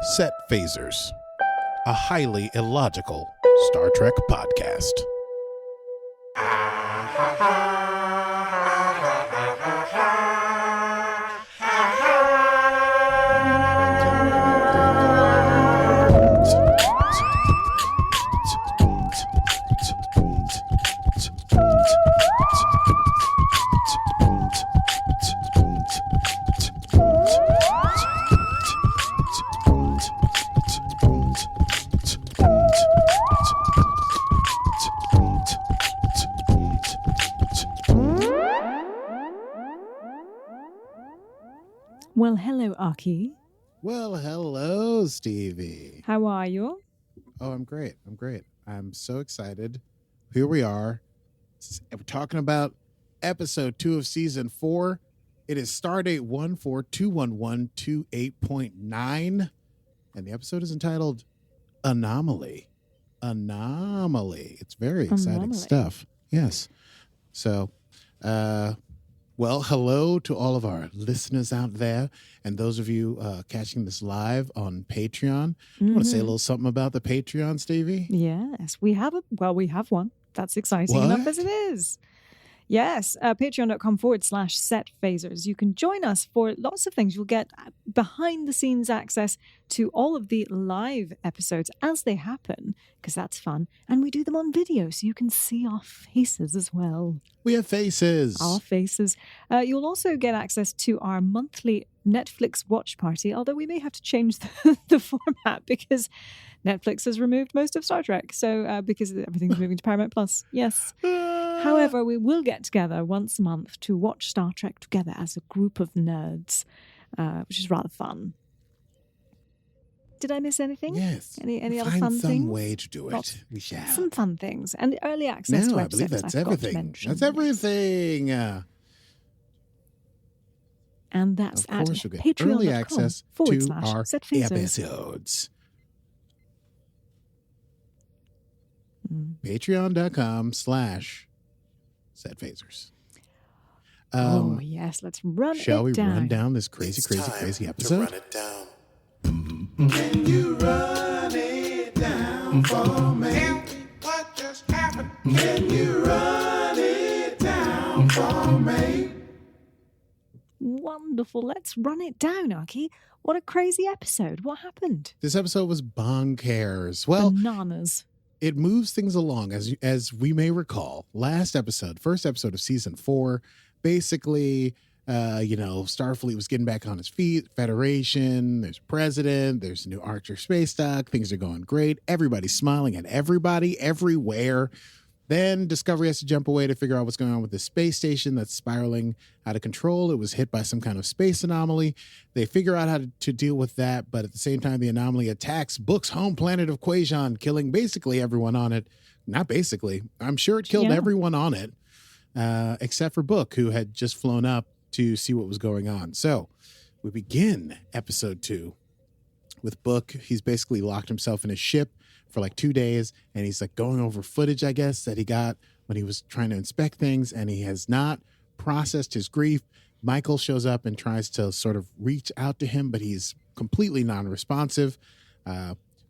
Set Phasers, a highly illogical Star Trek podcast. Well, hello, Aki. Well, hello, Stevie. How are you? Oh, I'm great. I'm so excited. Here we are. We're talking about episode 2 of season 4. It is Stardate 142112.8.9, and the episode is entitled Anomaly. It's very exciting stuff. Yes. So, well, hello to all of our listeners out there and those of you catching this live on Patreon. You want to say a little something about the Patreon, Stevie? Yes, we have one. That's exciting enough as it is. Yes, patreon.com/setphasers. You can join us for lots of things. You'll get behind-the-scenes access to all of the live episodes as they happen, because that's fun. And we do them on video, so you can see our faces as well. We have faces. Our faces. You'll also get access to our monthly Netflix watch party, although we may have to change the format because Netflix has removed most of Star Trek. So because everything's moving to Paramount Plus. Yes. However, we will get together once a month to watch Star Trek together as a group of nerds, which is rather fun. Did I miss anything? Yes. Any other fun things? Find some way to do it. We shall. Some fun things. And early access to I episodes. believe that's I forgot to everything. mention. That's everything. And that's of course, at you'll get early access to our patreon.com/setphasers. episodes. Patreon.com/setphasers. Oh, yes. Let's run it down. Shall we run down this crazy episode? To run it down. Can you run it down for me? Tell me what just happened. Can you run it down for me? Wonderful. Let's run it down, Aki. What a crazy episode. What happened? This episode was bonkers. Well, Bananas. it moves things along. As we may recall, first episode of season 4, basically, Starfleet was getting back on its feet. Federation, there's a president, there's a new Archer space dock. Things are going great. Everybody's smiling at everybody, everywhere. Then Discovery has to jump away to figure out what's going on with the space station that's spiraling out of control. It was hit by some kind of space anomaly. They figure out how to deal with that, but at the same time, the anomaly attacks Book's home planet of Quajon, killing basically everyone on it. Not basically. I'm sure it killed everyone on it, except for Book, who had just flown up to see what was going on. So we begin episode 2 with Book. He's basically locked himself in his ship for like 2 days, and he's like going over footage, I guess, that he got when he was trying to inspect things, and he has not processed his grief. Michael shows up and tries to sort of reach out to him, but he's completely non-responsive.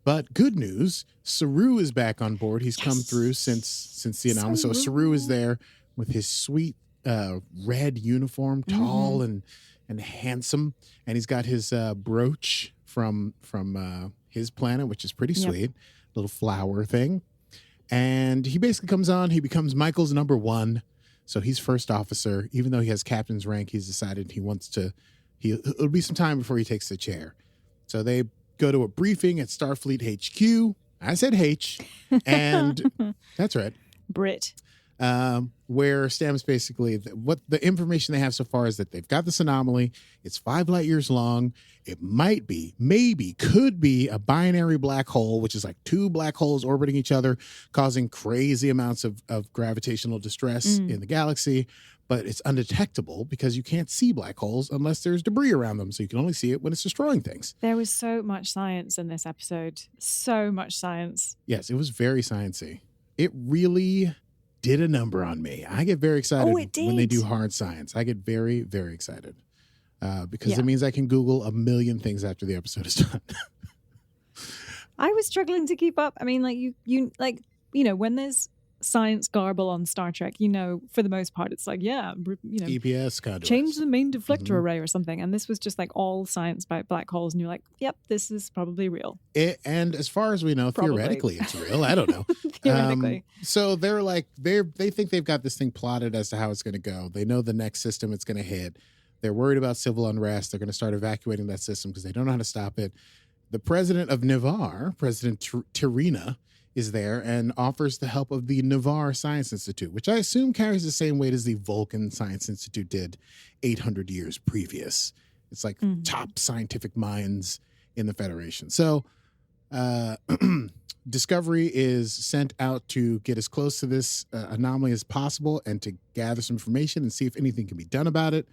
But good news, Saru is back on board. He's come through since the anomaly. So Saru is there with his sweet red uniform, tall and handsome, and he's got his brooch from his planet, which is pretty sweet. Little flower thing. And he basically comes on. He becomes Michael's number 1. So he's first officer. Even though he has captain's rank, he's decided it'll be some time before he takes the chair. So they go to a briefing at Starfleet HQ. I said H. And that's right. Brit. Where Stamets basically, what the information they have so far is that they've got this anomaly. It's 5 light years long. It might be, could be a binary black hole, which is like 2 black holes orbiting each other, causing crazy amounts of gravitational distress in the galaxy. But it's undetectable because you can't see black holes unless there's debris around them. So you can only see it when it's destroying things. There was so much science in this episode. So much science. Yes, it was very sciencey. It really did a number on me. I get very excited when they do hard science. I get very, very excited because it means I can Google a million things after the episode is done. I was struggling to keep up. I mean, like when there's science garble on Star Trek, for the most part, it's like, EPS conduits. change the main deflector array or something. And this was just like all science about black holes. And you're like, yep, this is probably real. And as far as we know, theoretically, it's real. I don't know. Theoretically. So they're like, they think they've got this thing plotted as to how it's going to go. They know the next system it's going to hit. They're worried about civil unrest. They're going to start evacuating that system because they don't know how to stop it. The president of Nivar, President Tirina, is there and offers the help of the Nivar Science Institute, which I assume carries the same weight as the Vulcan Science Institute did 800 years previous. It's like top scientific minds in the Federation. So Discovery is sent out to get as close to this anomaly as possible and to gather some information and see if anything can be done about it.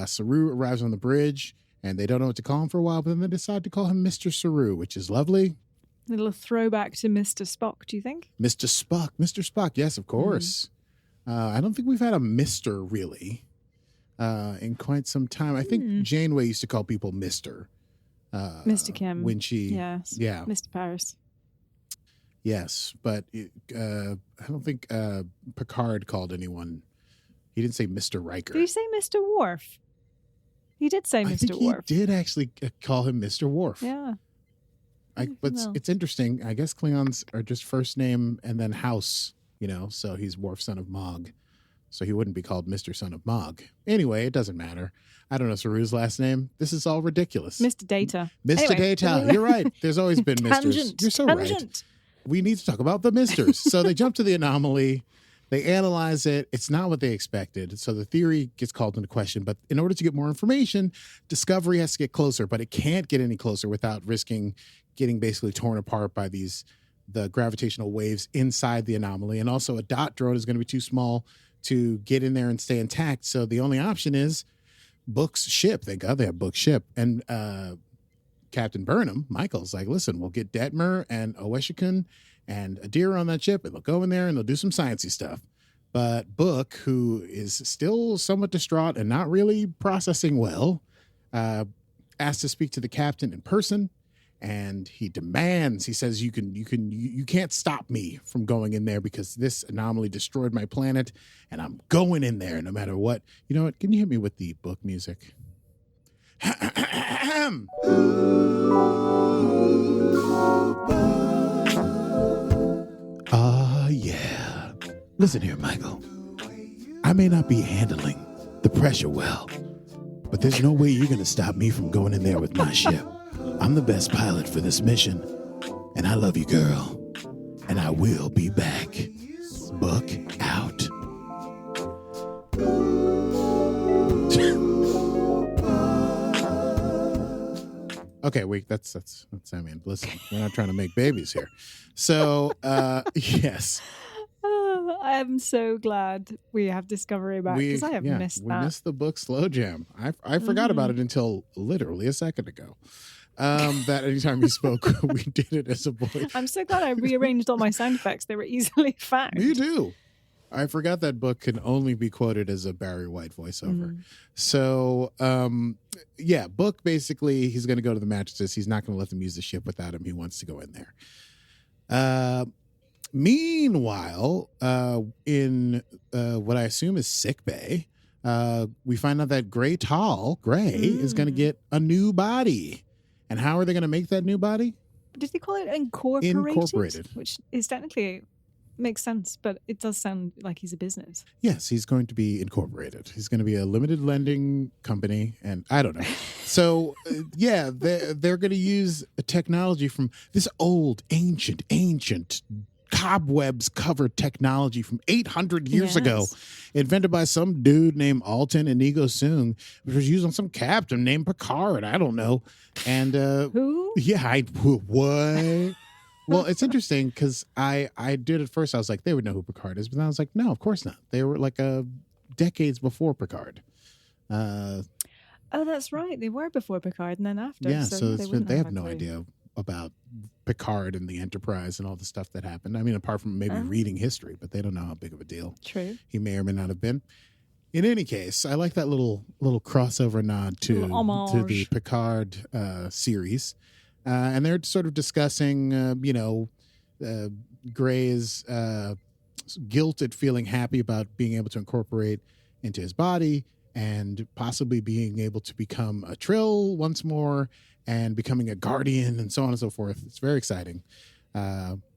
Saru arrives on the bridge, and they don't know what to call him for a while, but then they decide to call him Mr. Saru, which is lovely. A little throwback to Mr. Spock, do you think? Mr. Spock, yes, of course. I don't think we've had a Mr. really in quite some time. I think Janeway used to call people Mr. Mr. Kim. When she... Yes. Yeah. Mr. Paris. Yes, but I don't think Picard called anyone. He didn't say Mr. Riker. Did he say Mr. Worf? He did say Mr. I think Worf. he did actually call him Mr. Worf. Yeah. But it's interesting. I guess Klingons are just first name and then house, so he's Worf, son of Mog. So he wouldn't be called Mr. Son of Mog. Anyway, it doesn't matter. I don't know Saru's last name. This is all ridiculous. Mr. Data. Mr. Anyway. Data. You're right. There's always been Misters. Tangent. You're so right. We need to talk about the Misters. So they jump to the anomaly. They analyze it. It's not what they expected. So the theory gets called into question. But in order to get more information, Discovery has to get closer. But it can't get any closer without risking getting basically torn apart by the gravitational waves inside the anomaly. And also a dot drone is going to be too small to get in there and stay intact. So the only option is Book's ship. Thank God they have Book's ship. And Captain Burnham, Michael's like, listen, we'll get Detmer and Oeshikun and Adira on that ship, and they'll go in there and they'll do some sciencey stuff. But Book, who is still somewhat distraught and not really processing well, asks to speak to the captain in person. And he demands, he says, you can't stop me from going in there because this anomaly destroyed my planet and I'm going in there no matter what. You know what? Can you hit me with the Book music? Yeah. Listen here, Michael. I may not be handling the pressure well, but there's no way you're going to stop me from going in there with my ship. I'm the best pilot for this mission, and I love you, girl, and I will be back. Book out. Okay, wait, that's I mean, listen, we're not trying to make babies here. So, yes. I am so glad we have Discovery back because I have missed that. We missed the Book slow jam. I forgot about it until literally a second ago. That anytime we spoke, we did it as a boy. I'm so glad I rearranged all my sound effects. They were easily found. Me too. I forgot that Book can only be quoted as a Barry White voiceover. So, Book basically, he's going to go to the mattresses. He's not going to let them use the ship without him. He wants to go in there. Meanwhile, in what I assume is sickbay, we find out that Gray is going to get a new body. And how are they going to make that new body? Did they call it incorporated? Incorporated. Which is technically makes sense, but it does sound like he's a business. Yes, he's going to be incorporated. He's going to be a limited lending company, and I don't know. So, they're going to use a technology from this old, ancient cobwebs covered technology from 800 years ago, invented by some dude named Alton Inigo Soong, which was used on some captain named Picard. I don't know. And who? Yeah, what? Well, it's interesting because I did at first. I was like, they would know who Picard is, but then I was like, no, of course not. They were like decades before Picard. Oh, that's right. They were before Picard and then after. Yeah, so they have no clue. idea about Picard and the Enterprise and all the stuff that happened. I mean, apart from maybe reading history, but they don't know how big of a deal True. he may or may not have been. In any case, I like that little crossover nod to the Picard series. And they're sort of discussing, Gray's guilt at feeling happy about being able to incorporate into his body and possibly being able to become a Trill once more and becoming a guardian and so on and so forth. It's very exciting.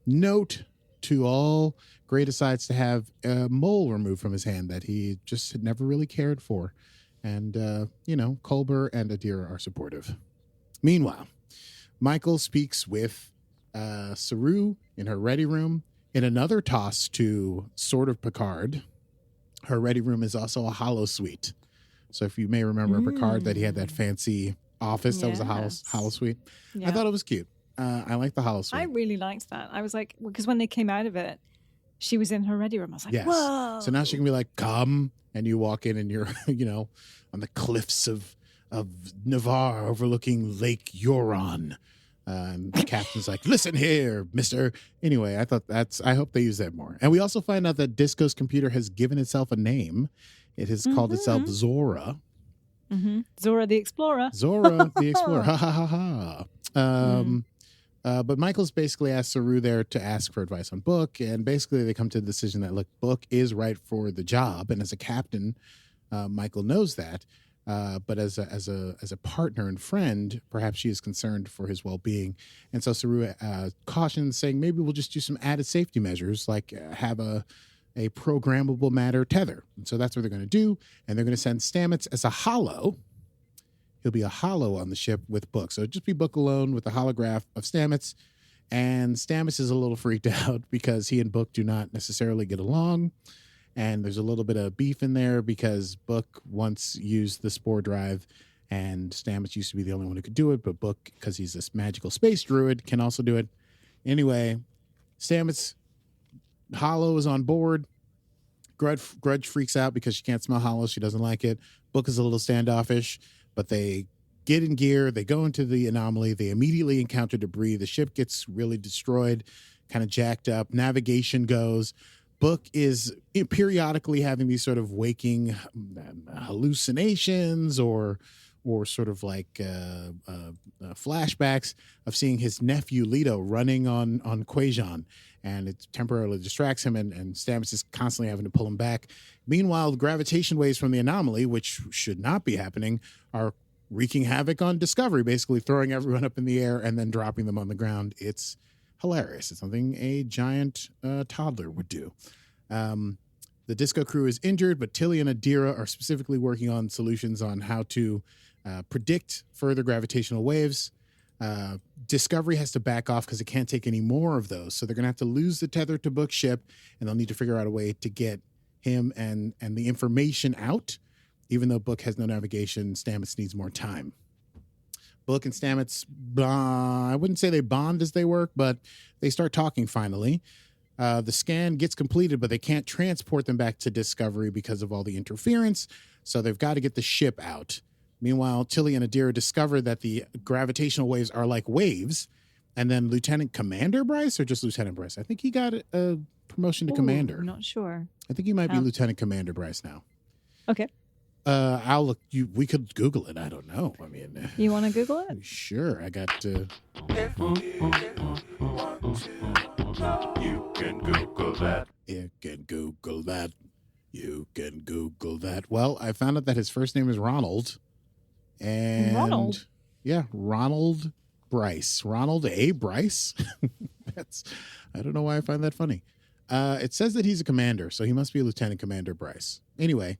Note to all, Gray decides to have a mole removed from his hand that he just had never really cared for. And, Culber and Adira are supportive. Meanwhile, Michael speaks with Saru in her ready room. In another toss to sort of Picard, her ready room is also a holo suite. So if you may remember Picard, that he had that fancy office that was a holo suite. Yeah. I thought it was cute. I like the holo suite. I really liked that. I was like, because when they came out of it, she was in her ready room. I was like, yes. Whoa. So now she can be like, come, and you walk in and you're, on the cliffs of Navarre overlooking Lake Huron. And the captain's like, listen here, mister. Anyway, I hope they use that more. And we also find out that Disco's computer has given itself a name. It has called itself Zora. Mm-hmm. Zora the Explorer. Zora the Explorer. Ha ha ha ha. But Michael's basically asked Saru there to ask for advice on Book. And basically they come to the decision that, look, Book is right for the job. And as a captain, Michael knows that. But as a partner and friend, perhaps she is concerned for his well-being. And so Saru cautions, saying maybe we'll just do some added safety measures, like have a programmable matter tether. And so that's what they're going to do. And they're going to send Stamets as a holo. He'll be a holo on the ship with Book. So it'll just be Book alone with the holograph of Stamets. And Stamets is a little freaked out because he and Book do not necessarily get along. And there's a little bit of beef in there because Book once used the spore drive and Stamets used to be the only one who could do it. But Book, because he's this magical space druid, can also do it. Anyway, Stamets, holo is on board. Grudge freaks out because she can't smell holo. She doesn't like it. Book is a little standoffish, but they get in gear. They go into the anomaly. They immediately encounter debris. The ship gets really destroyed, kind of jacked up. Navigation goes. Book is periodically having these sort of waking hallucinations or sort of like flashbacks of seeing his nephew Leto running on Quajon, and it temporarily distracts him, and Stamets is constantly having to pull him back. Meanwhile, the gravitation waves from the anomaly, which should not be happening, are wreaking havoc on Discovery, basically throwing everyone up in the air and then dropping them on the ground. It's hilarious. It's something a giant toddler would do. The Disco crew is injured, but Tilly and Adira are specifically working on solutions on how to predict further gravitational waves. Discovery has to back off because it can't take any more of those. So they're going to have to lose the tether to Book's ship, and they'll need to figure out a way to get him and the information out. Even though Book has no navigation, Stamets needs more time. Book and Stamets, I wouldn't say they bond as they work, but they start talking finally. The scan gets completed, but they can't transport them back to Discovery because of all the interference, so they've got to get the ship out. Meanwhile, Tilly and Adira discover that the gravitational waves are like waves, and then Lieutenant Commander Bryce, or just Lieutenant Bryce? I think he got a promotion to Commander. I'm not sure. I think he might be Lieutenant Commander Bryce now. Okay. I'll look. We could Google it. I don't know. I mean, you want to Google it? Sure. I got to. You can Google that. You can Google that. You can Google that. Well, I found out that his first name is Ronald. And Ronald? Yeah, Ronald Bryce. Ronald A. Bryce. I don't know why I find that funny. It says that he's a commander, so he must be Lieutenant Commander Bryce. Anyway,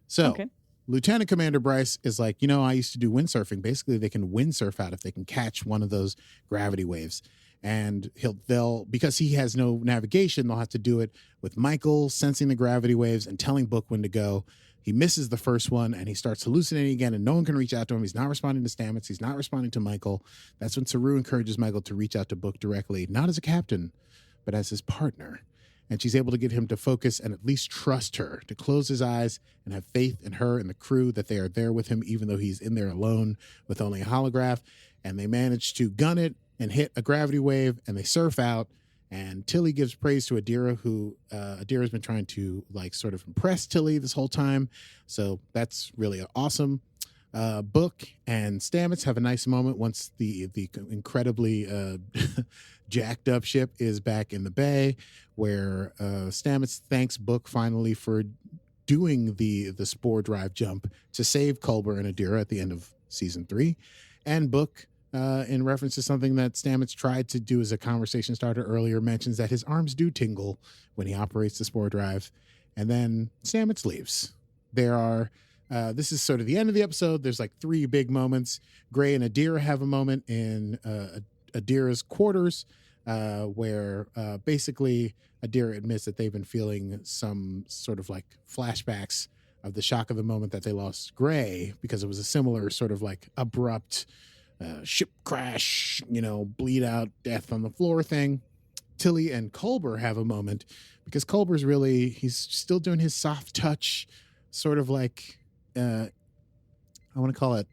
so. Okay. Lieutenant Commander Bryce is like, I used to do windsurfing. Basically, they can windsurf out if they can catch one of those gravity waves. And they'll because he has no navigation, they'll have to do it with Michael sensing the gravity waves and telling Book when to go. He misses the first one and he starts hallucinating again, and no one can reach out to him. He's not responding to Stamets. He's not responding to Michael. That's when Saru encourages Michael to reach out to Book directly, not as a captain, but as his partner. And she's able to get him to focus and at least trust her, to close his eyes and have faith in her and the crew that they are there with him, even though he's in there alone with only a holograph. And they manage to gun it and hit a gravity wave, and they surf out. And Tilly gives praise to Adira, who Adira's been trying to sort of impress Tilly this whole time. So that's really awesome. Book and Stamets have a nice moment once the incredibly jacked up ship is back in the bay, where Stamets thanks Book finally for doing the spore drive jump to save Culber and Adira at the end of season 3. And Book, in reference to something that Stamets tried to do as a conversation starter earlier, mentions that his arms do tingle when he operates the spore drive. And then Stamets leaves. There are, this is sort of the end of the episode. There's like 3 big moments. Gray and Adira have a moment in Adira's quarters, where basically Adira admits that they've been feeling some sort of like flashbacks of the shock of the moment that they lost Gray, because it was a similar sort of like abrupt ship crash, bleed out, death on the floor thing. Tilly and Culber have a moment because Culber's he's still doing his soft touch, sort of like, I want to call it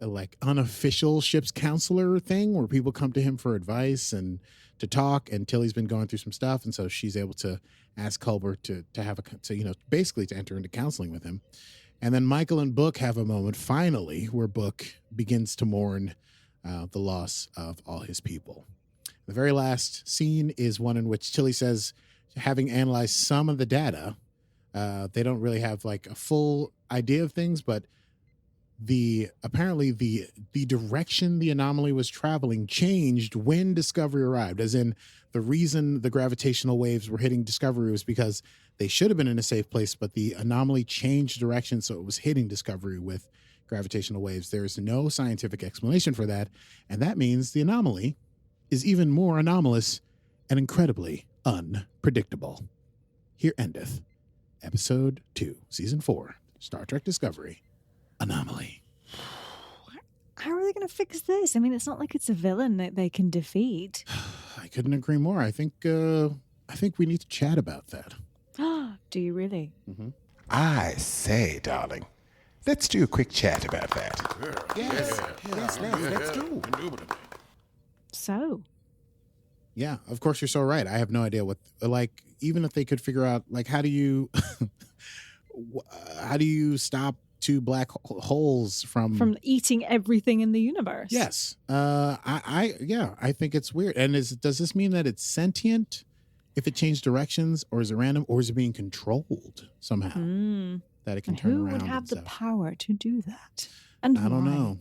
a like unofficial ship's counselor thing, where people come to him for advice and to talk. And Tilly's been going through some stuff, and so she's able to ask Culber to basically to enter into counseling with him. And then Michael and Book have a moment finally where Book begins to mourn the loss of all his people. The very last scene is one in which Tilly says, having analyzed some of the data, they don't really have like a full idea of things, but apparently the direction the anomaly was traveling changed when Discovery arrived, as in the reason the gravitational waves were hitting Discovery was because they should have been in a safe place, but the anomaly changed direction, so it was hitting Discovery with gravitational waves. There's no scientific explanation for that, and that means the anomaly is even more anomalous and incredibly unpredictable. Here endeth Episode 2, Season 4, Star Trek Discovery, Anomaly. How are they going to fix this? I mean, it's not like it's a villain that they can defeat. I couldn't agree more. I think we need to chat about that. Do you really? Mm-hmm. I say, darling, let's do a quick chat about that. Yes, let's do. Indubitably. So? Yeah, of course, you're so right. I have no idea what, like, even if they could figure out, like, how do you stop 2 black holes from eating everything in the universe? Yes. I think it's weird. And does this mean that it's sentient if it changed directions, or is it random, or is it being controlled somehow that it can turn who around? would have the itself? power to do that? And I don't why? know.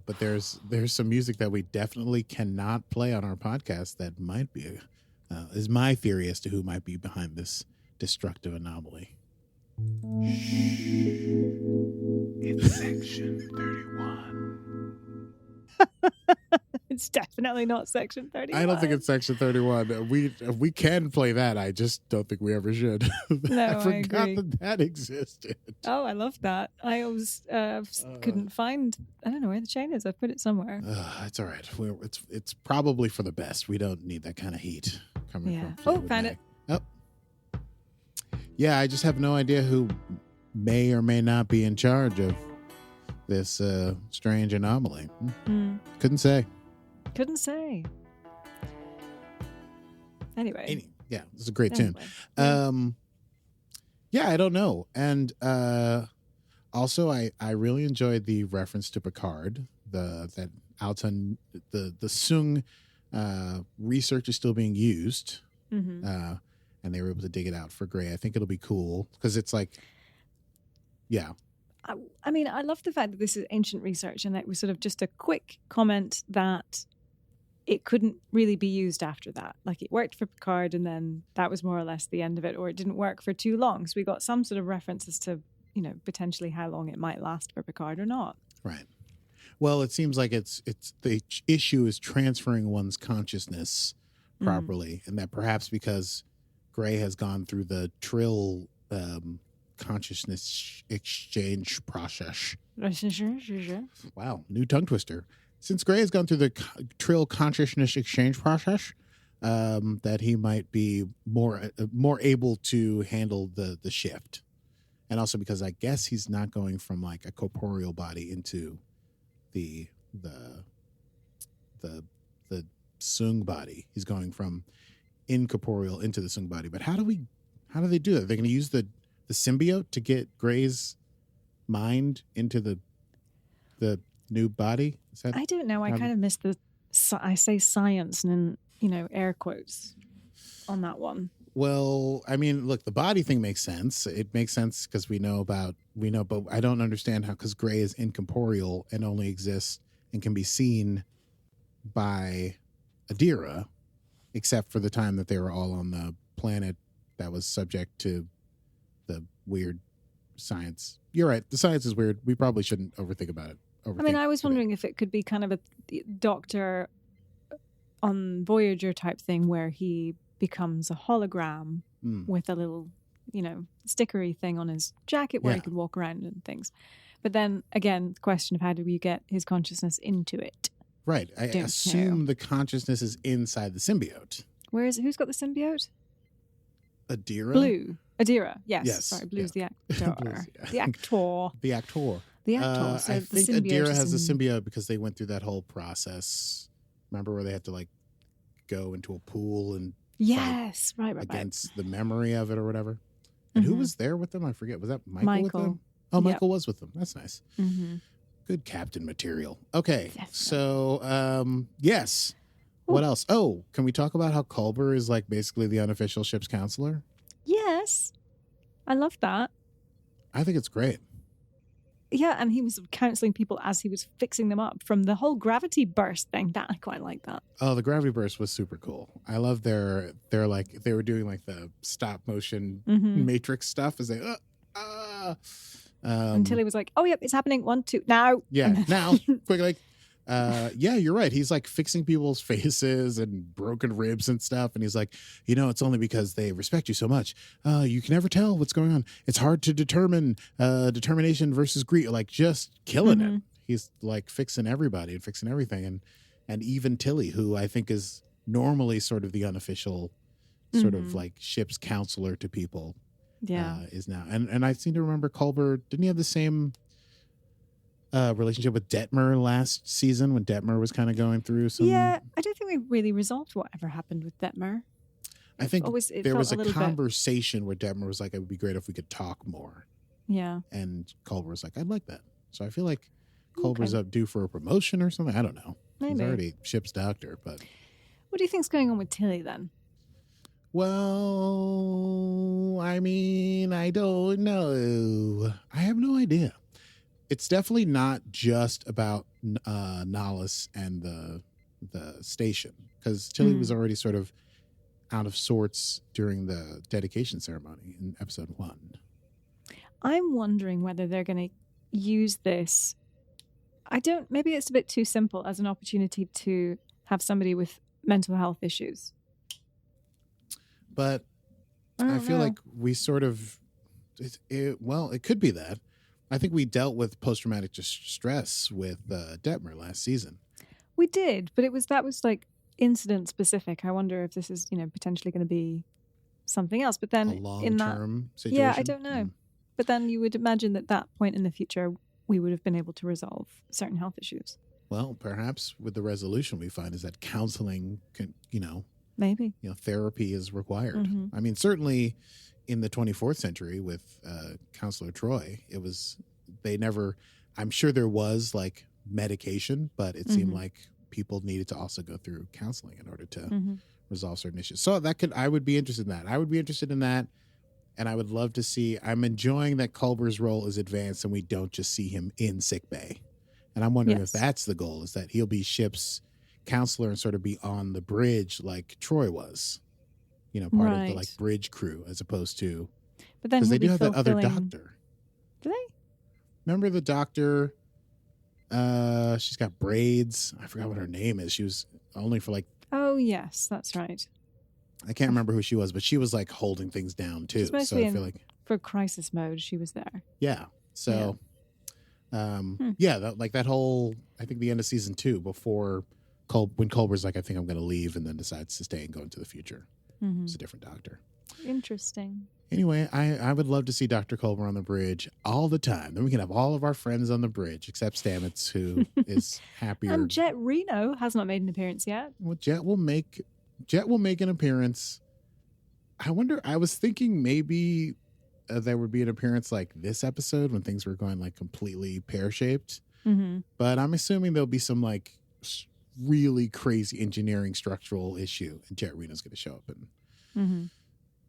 But there's some music that we definitely cannot play on our podcast that might be is my theory as to who might be behind this destructive anomaly. It's Section 31. It's definitely not Section 31. I don't think it's Section 31. We can play that. I just don't think we ever should. No, I forgot agree. that existed. Oh, I love that. I always couldn't find. I don't know where the chain is. I've put it somewhere. It's all right. It's probably for the best. We don't need that kind of heat coming Yeah. from Oh, Fleetwood found Mac. it. Oh. Yeah, I just have no idea who may or may not be in charge of this strange anomaly. Couldn't say. Couldn't say. Anyway. Yeah, this is a great tune. Anyway. Yeah, I don't know. And also I really enjoyed the reference to Picard, that Alton, the Sung research is still being used. Mm-hmm. And they were able to dig it out for Gray. I think it'll be cool because it's like, yeah. I mean, I love the fact that this is ancient research, and it was sort of just a quick comment that it couldn't really be used after that. Like, it worked for Picard, and then that was more or less the end of it, or it didn't work for too long. So we got some sort of reference as to, potentially how long it might last for Picard or not. Right. Well, it seems like it's the issue is transferring one's consciousness properly, and that perhaps because Gray has gone through the Trill consciousness exchange process. Wow, new tongue twister. Since Gray has gone through the Trill consciousness exchange process, that he might be more able to handle the shift, and also because I guess he's not going from like a corporeal body into the Sung body. He's going from incorporeal into the Sung body. But how do they do that? They're going to use the symbiote to get Gray's mind into the new body? Is that I don't know. I how- kind of missed I say science and air quotes on that one. Well, I mean, look, the body thing makes sense. It makes sense because we know, but I don't understand how, because Gray is incorporeal and only exists and can be seen by Adira, except for the time that they were all on the planet that was subject to the weird science. You're right. The science is weird. We probably shouldn't overthink about it. I mean, I was wondering if it could be kind of a Doctor on Voyager type thing where he becomes a hologram with a little, stickery thing on his jacket where he could walk around and things. But then again, the question of how do we get his consciousness into it? Right. I assume the consciousness is inside the symbiote. Who's got the symbiote? Adira? Blue. Adira. Yes. Sorry, Blue's the actor. The actor. The actor. The actor. So I the think symbiote Adira is has a in- symbiote because they went through that whole process. Remember where they had to go into a pool and Yes, right. against the memory of it or whatever. And who was there with them? I forget. Was that Michael with them? Oh, Yep. Michael was with them. That's nice. Mm-hmm. Good captain material. Okay. Definitely. So, yes. What else? Oh, can we talk about how Culber is basically the unofficial ship's counselor? Yes, I love that. I think it's great. Yeah, and he was counseling people as he was fixing them up from the whole gravity burst thing. That I quite like that. Oh, the gravity burst was super cool. I love they were doing the stop motion matrix stuff as they Until he was like, "Oh, yep, it's happening. 1, 2, now." Yeah, now quickly. Yeah, you're right. He's fixing people's faces and broken ribs and stuff. And he's like, it's only because they respect you so much. You can never tell what's going on. It's hard to determine determination versus greed. Just killing it. He's fixing everybody and fixing everything. And even Tilly, who I think is normally sort of the unofficial sort of ship's counselor to people. Yeah. Is now. And I seem to remember Culber, didn't he have the same relationship with Detmer last season when Detmer was kind of going through some... Yeah, I don't think we really resolved whatever happened with Detmer. I think it there felt was a little conversation where Detmer was like, it would be great if we could talk more. Yeah. And Culber was like, I'd like that. So I feel like Culber's up due for a promotion or something. I don't know. Maybe. He's already ship's doctor, but... What do you think's going on with Tilly then? Well, I mean, I don't know. I have no idea. It's definitely not just about Nahlas and the station, because Tilly was already sort of out of sorts during the dedication ceremony in episode 1. I'm wondering whether they're going to use this. Maybe it's a bit too simple as an opportunity to have somebody with mental health issues. But I feel like we sort of, it could be that. I think we dealt with post-traumatic stress with Detmer last season. We did, but that was incident specific. I wonder if this is, potentially going to be something else. But then A long-term situation? Yeah, I don't know. But then you would imagine that point in the future, we would have been able to resolve certain health issues. Well, perhaps with the resolution we find is that counseling can, maybe, therapy is required. Mm-hmm. I mean, certainly in the 24th century with Counselor Troy, I'm sure there was medication, but it seemed like people needed to also go through counseling in order to resolve certain issues. So I would be interested in that. I would be interested in that. And I would love to see, I'm enjoying that Culber's role is advanced and we don't just see him in sickbay. And I'm wondering if that's the goal, is that he'll be ship's counselor and sort of be on the bridge like Troy was, part of the bridge crew, as opposed to, but then because they do have that other doctor. Do they? Remember the doctor? She's got braids. I forgot what her name is. She was only for Oh yes, that's right. I can't remember who she was, but she was holding things down too. She's So I feel for crisis mode, she was there. Yeah. So, that whole, I think the end of season 2 before when Culber's I think I'm going to leave, and then decides to stay and go into the future. It's a different doctor. Interesting. Anyway, I would love to see Dr. Culber on the bridge all the time. Then we can have all of our friends on the bridge, except Stamets, who is happier. And Jet Reno has not made an appearance yet. Well, Jet will make an appearance. I wonder, I was thinking maybe there would be an appearance like this episode when things were going like completely pear-shaped. Mm-hmm. But I'm assuming there'll be some like really crazy engineering structural issue, and Jet Reno's going to show up and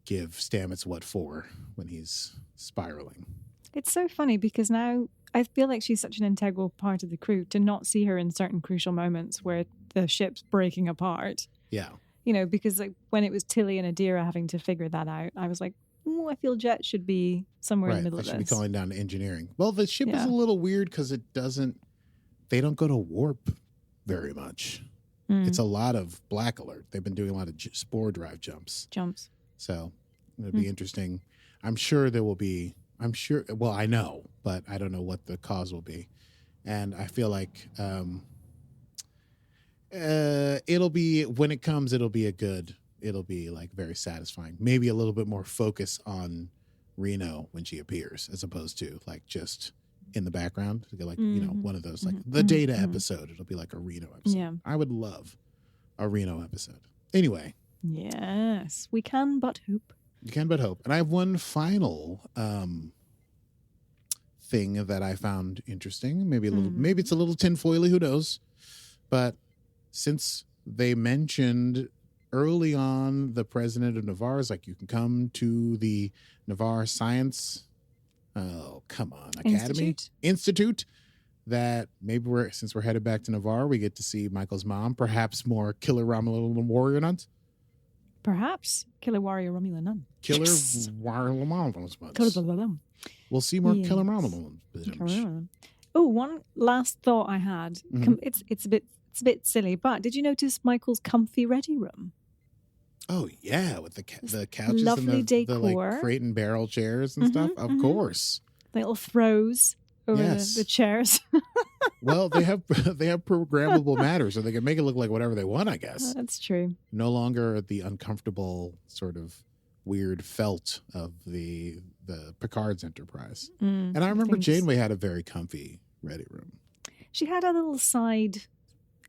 give Stamets what for when he's spiraling. It's so funny because now I feel like she's such an integral part of the crew. To not see her in certain crucial moments where the ship's breaking apart. Yeah. You know, because like when it was Tilly and Adira having to figure that out, I was like, oh, I feel Jet should be somewhere in the middle of They this. should be calling down to engineering. Well, the ship is a little weird because they don't go to warp very much. It's a lot of black alert. They've been doing a lot of spore drive jumps. So it'll be interesting. I'm sure there will be, well, I know, but I don't know what the cause will be. And I feel like it'll be, when it comes, it'll be like very satisfying. Maybe a little bit more focus on Reno when she appears, as opposed to like just in the background. Like, you know, one of those, like the Data episode. It'll be like a Reno episode. Yeah. I would love a Reno episode. Anyway. Yes, we can but hope. You can but hope. And I have one final thing that I found interesting. Maybe maybe it's a little tinfoily, who knows? But since they mentioned early on the president of Navarre is like, you can come to the Navarre Science Academy Institute, that maybe since we're headed back to Navarre, we get to see Michael's mom, perhaps more Killer Romulan warrior nuns. Perhaps Killer Warrior Romulan nun. Killer Warrior Romulan. We'll see more Killer Romulan. Oh, one last thought I had. It's a bit silly, but did you notice Michael's comfy ready room? Oh yeah, with the couches lovely and the decor, like crate and barrel chairs and stuff. Of course, little throws over the chairs. Well, they have programmable matter, so they can make it look like whatever they want, I guess. That's true. No longer the uncomfortable sort of weird felt of the Picard's Enterprise. And I remember Janeway had a very comfy ready room. She had a little side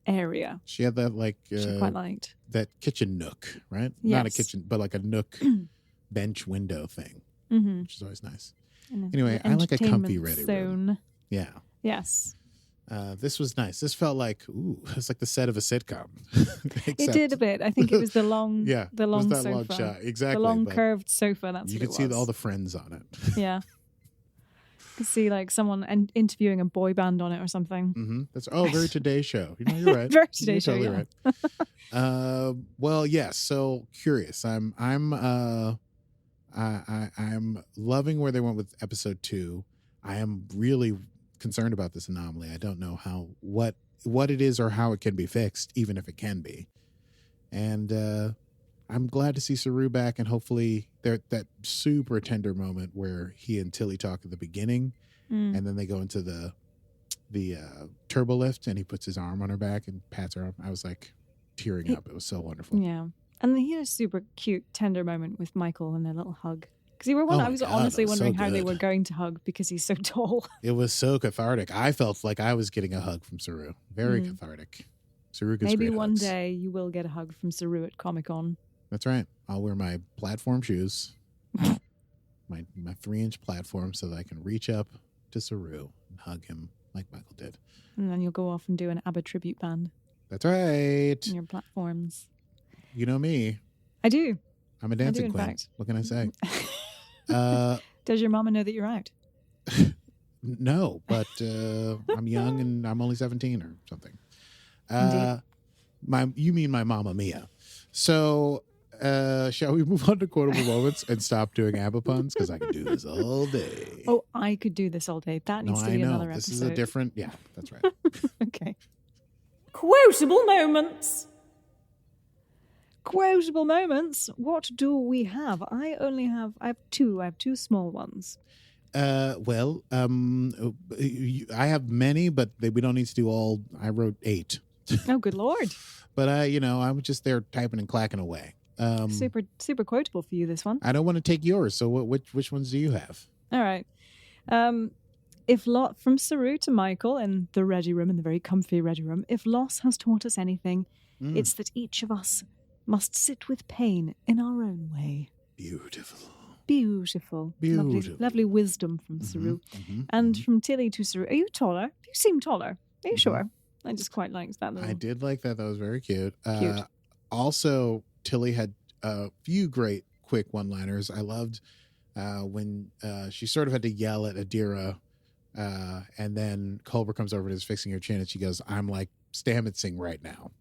area. She had that like she quite liked that kitchen nook, right? Yes. Not a kitchen, but like a nook bench window thing, which is always nice. Anyway, I like a comfy ready room. Yeah. Yes. This was nice. This felt like, it's like the set of a sitcom. It did a bit. I think it was the long, the long sofa. Long shot. Exactly. The long curved sofa. That's you what it could was. see all the friends on it. Yeah. You could see like someone interviewing a boy band on it or something. That's very Today Show. You know, you're right. Very Today Show. Totally right. Well, yes. So curious. I'm loving where they went with episode 2. I am really concerned about this anomaly. I don't know what it is or how it can be fixed, even if it can be. And I'm glad to see Saru back, and hopefully that super tender moment where he and Tilly talk at the beginning, and then they go into the turbo lift, and he puts his arm on her back and pats her up. I was like tearing up. It was so wonderful. Yeah, and he had a super cute tender moment with Michael and their little hug. Because I was honestly wondering how they were going to hug because he's so tall. It was so cathartic. I felt like I was getting a hug from Saru. Very cathartic. Saru gets Maybe great one hugs. day you will get a hug from Saru at Comic-Con. That's right. I'll wear my platform shoes, my 3-inch platform, so that I can reach up to Saru and hug him like Michael did. And then you'll go off and do an ABBA tribute band. That's right. In your platforms. You know me. I do. I'm a dancing in queen. fact. What can I say? Does your mama know that you're out? No, but I'm young and I'm only 17 or something. You mean my Mamma Mia. So shall we move on to quotable moments and stop doing ABBA puns? Because I could do this all day. Oh, I could do this all day. That needs to be another this episode. Is a different, yeah, that's right. Okay. Quotable moments. Quotable moments. What do we have? I have two. I have two small ones. I have many, but we don't need to do all. I wrote 8. Oh, good Lord. But I was just there typing and clacking away. Super quotable for you, this one. I don't want to take yours. So which ones do you have? All right. From Saru to Michael in the ready room, in the very comfy ready room, if loss has taught us anything, it's that each of us must sit with pain in our own way. Beautiful. Beautiful. Beautiful. Lovely wisdom from Saru. Mhm, And mhm. from Tilly to Saru. Are you taller? You seem taller. Are you sure? I just quite liked that little... I did like that. That was very cute. Cute. Also, Tilly had a few great quick one-liners. I loved when she sort of had to yell at Adira, and then Culber comes over and is fixing her chin, and she goes, "I'm like Stametsing right now,"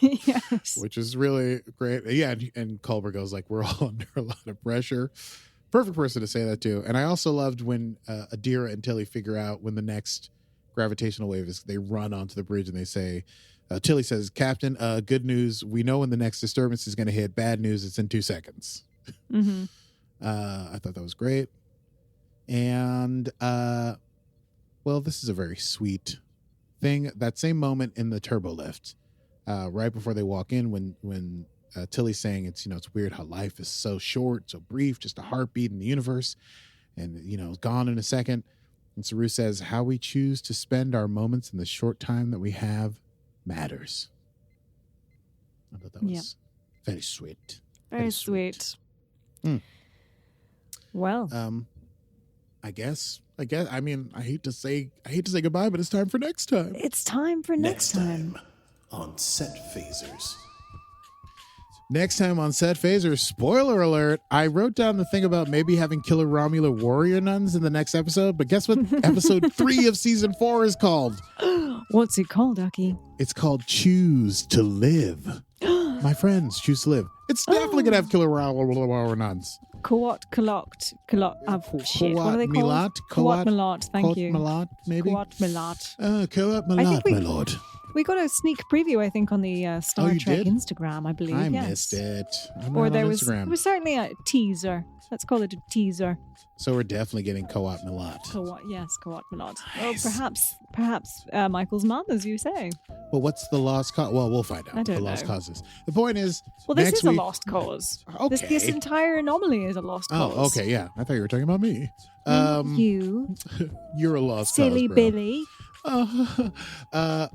Yes. which is really great. Yeah, and Culber goes like, "We're all under a lot of pressure." Perfect person to say that to. And I also loved when Adira and Tilly figure out when the next gravitational wave is. They run onto the bridge and they say, Tilly says, "Captain, good news. We know when the next disturbance is going to hit. Bad news, it's in 2 seconds." Mm-hmm. I thought that was great. And, well, this is a very sweet thing. That same moment in the turbo lift, right before they walk in, when Tilly's saying it's weird how life is so short, so brief, just a heartbeat in the universe, and it's gone in a second. And Saru says, "How we choose to spend our moments in the short time that we have matters." I thought that was very sweet. Very sweet. Mm. Well, I guess. I mean, I hate to say goodbye, but it's time for next time. it's time for next time. on Set Phasers. Next time on Set Phasers, spoiler alert, I wrote down the thing about maybe having killer Romulan warrior nuns in the next episode, but guess what episode 3 of season 4 is called? What's it called, Aki? It's called Choose to Live. My friends, choose to live. It's definitely going to have killer warrior nuns. Kawat Kalot. Shit. What are they called? Kawat Milat. Thank you. Milat, maybe? Kawat Milat. Kawat I Milat, think my lord. We got a sneak preview, I think, on the Star you Trek did? Instagram, I believe. I yes. missed it. I'm Or not there on was, Instagram. it was certainly a teaser. Let's call it a teaser. So we're definitely getting Kawat Milat. Kawat Milat. Oh, perhaps Michael's mom, as you say. Well, what's the lost cause? Well, we'll find out. I don't the lost know. causes. The point is, Well, this next is week, a lost cause. Okay. This entire anomaly is a lost cause. Oh, okay, yeah. I thought you were talking about me. You, You're a lost silly cause, bro. Billy.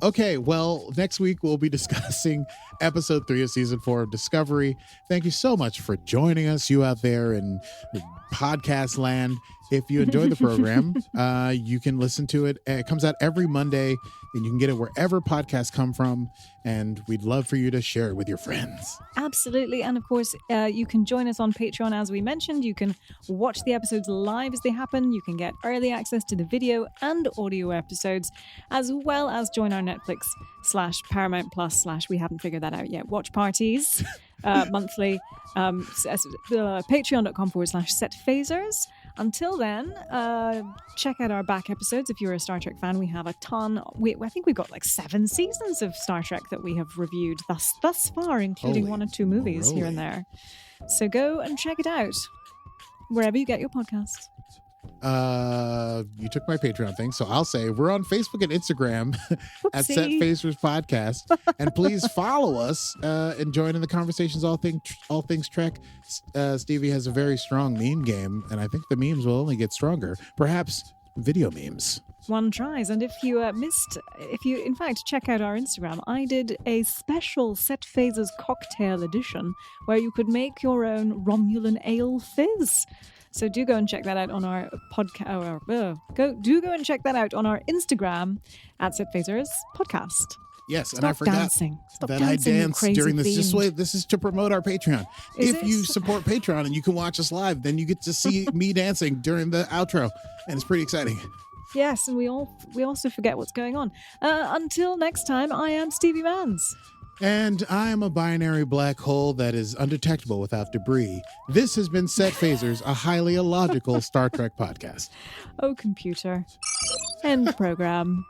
Okay, well, next week we'll be discussing episode 3 of season 4 of Discovery. Thank you so much for joining us, you out there in podcast land. If you enjoy the program, you can listen to it. It comes out every Monday, and you can get it wherever podcasts come from. And we'd love for you to share it with your friends. Absolutely. And of course, you can join us on Patreon, as we mentioned. You can watch the episodes live as they happen. You can get early access to the video and audio episodes, as well as join our Netflix /Paramount Plus / we haven't figured that out yet. Watch parties monthly. Patreon.com/Set Phasers. Until then, check out our back episodes. If you're a Star Trek fan, we have a ton. I think we've got like 7 seasons of Star Trek that we have reviewed thus far, including Holy 1 or 2 movies here and there. So go and check it out wherever you get your podcasts. You took my Patreon thing, so I'll say we're on Facebook and Instagram at Set Whoopsie. Phasers Podcast, and please follow us and join in the conversations. All things Trek. Stevie has a very strong meme game, and I think the memes will only get stronger. Perhaps video memes. One tries. And if you in fact check out our Instagram, I did a special Set Phasers cocktail edition where you could make your own Romulan ale fizz. So do go and check that out on our podcast. Do go and check that out on our Instagram at Set Phasers Podcast. Yes, Stop and I forgot dancing. Stop that dancing, I you danced crazy during this. fiend. This is to promote our Patreon. Is If it? you support Patreon and you can watch us live, then you get to see me dancing during the outro, and it's pretty exciting. Yes, and we also forget what's going on. Until next time, I am Stevie Mans. And I am a binary black hole that is undetectable without debris. This has been Set Phasers, a highly illogical Star Trek podcast. Oh, computer. End program.